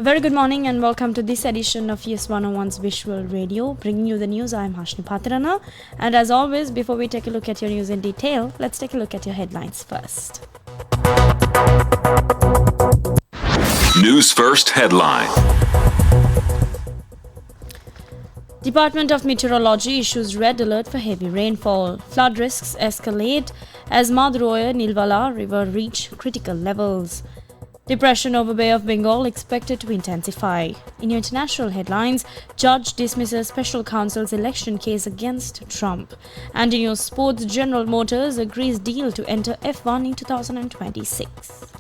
A very good morning and welcome to this edition of Yes 101's Visual Radio. Bringing you the news, I am Hashni Patirana. And as always, before we take a look at your news in detail, let's take a look at your headlines first. News First headline. Department of Meteorology issues red alert for heavy rainfall. Flood risks escalate as Madroya-Nilvala river reach critical levels. Depression over Bay of Bengal expected to intensify. In your international headlines, judge dismisses special counsel's election case against Trump. And in your sports, General Motors agrees deal to enter F1 in 2026.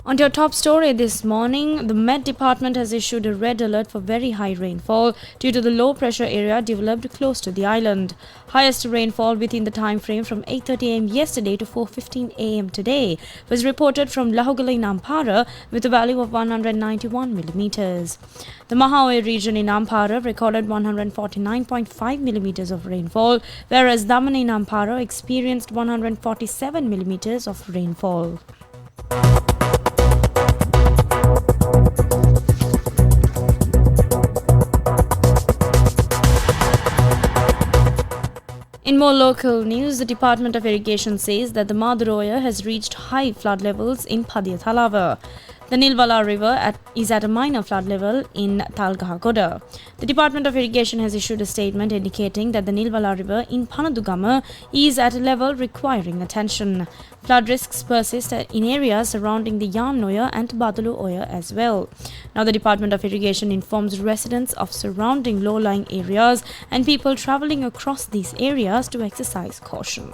On to your top story this morning, the Met Department has issued a red alert for very high rainfall due to the low pressure area developed close to the island. Highest rainfall within the time frame from 8:30 am yesterday to 4:15 am today was reported from Lahogala in Ampara with a value of 191 millimeters. The Mahawe region in Ampara recorded 149.5 millimeters of rainfall, whereas Daman in Ampara experienced 147 millimeters of rainfall. In more local news, the Department of Irrigation says that the Madroya has reached high flood levels in Padya Thalava. The Nilvala River is at a minor flood level in Talgahagoda. The Department of Irrigation has issued a statement indicating that the Nilvala River in Panadugama is at a level requiring attention. Flood risks persist in areas surrounding the Yamnoya and Badalu Oya as well. Now, the Department of Irrigation informs residents of surrounding low-lying areas and people travelling across these areas to exercise caution.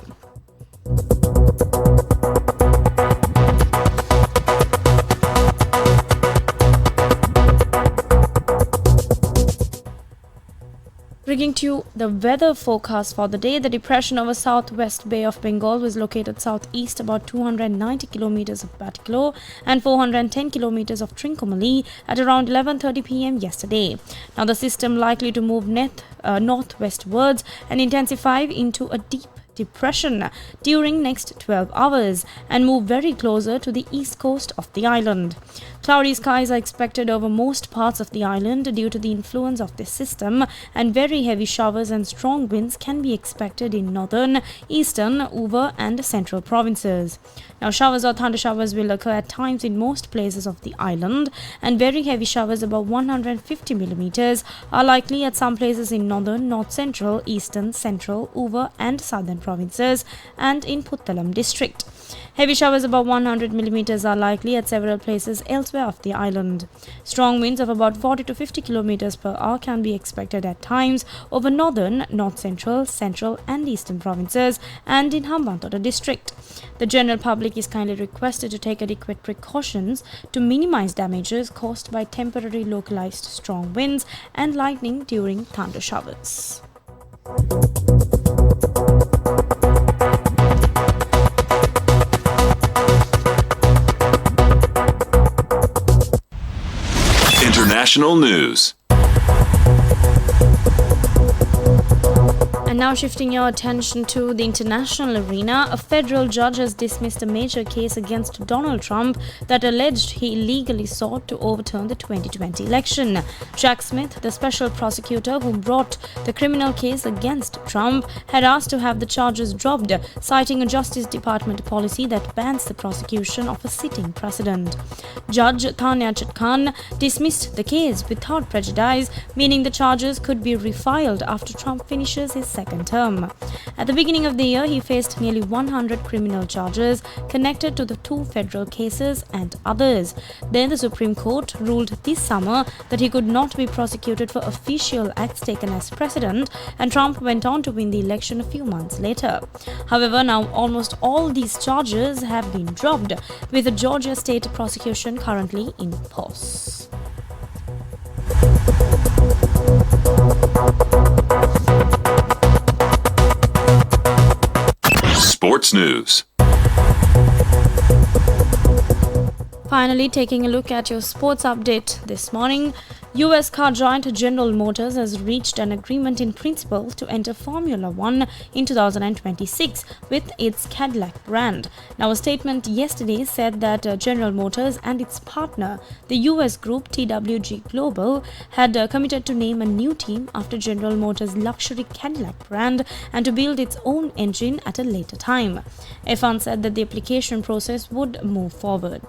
Bringing to you the weather forecast for the day, the depression over southwest Bay of Bengal was located southeast about 290 kilometers of Batticaloa and 410 kilometers of Trincomalee at around 11:30 p.m. yesterday. Now, the system likely to move northwestwards and intensify into a deep depression during next 12 hours and move very closer to the east coast of the island. Cloudy skies are expected over most parts of the island due to the influence of this system, and very heavy showers and strong winds can be expected in northern, eastern, over and central provinces. Now, showers or thunder showers will occur at times in most places of the island, and very heavy showers above 150 millimeters are likely at some places in northern, north central, eastern, central, over and southern provinces and in Puttalam district. Heavy showers above 100 millimeters are likely at several places elsewhere of the island. Strong winds of about 40 to 50 kilometers per hour can be expected at times over northern, north central, central and eastern provinces and in Hambantota district. The general public is kindly requested to take adequate precautions to minimize damages caused by temporary localized strong winds and lightning during thunder showers. International news. And now shifting your attention to the international arena, a federal judge has dismissed a major case against Donald Trump that alleged he illegally sought to overturn the 2020 election. Jack Smith, the special prosecutor who brought the criminal case against Trump, had asked to have the charges dropped, citing a Justice Department policy that bans the prosecution of a sitting president. Judge Tanya Chatkan dismissed the case without prejudice, meaning the charges could be refiled after Trump finishes his second term. At the beginning of the year, he faced nearly 100 criminal charges connected to the two federal cases and others. Then the Supreme Court ruled this summer that he could not be prosecuted for official acts taken as president, and Trump went on to win the election a few months later. However, now almost all these charges have been dropped, with the Georgia state prosecution currently in pause. Sports news. Finally, taking a look at your sports update this morning. US car giant General Motors has reached an agreement in principle to enter Formula One in 2026 with its Cadillac brand. Now, a statement yesterday said that General Motors and its partner, the US group TWG Global, had committed to name a new team after General Motors' luxury Cadillac brand and to build its own engine at a later time. F1 said that the application process would move forward.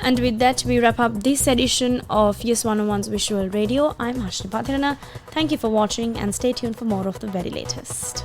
And with that, we wrap up this edition of Yes 101's Visual Radio. I'm Harshni Pathirana. Thank you for watching and stay tuned for more of the very latest.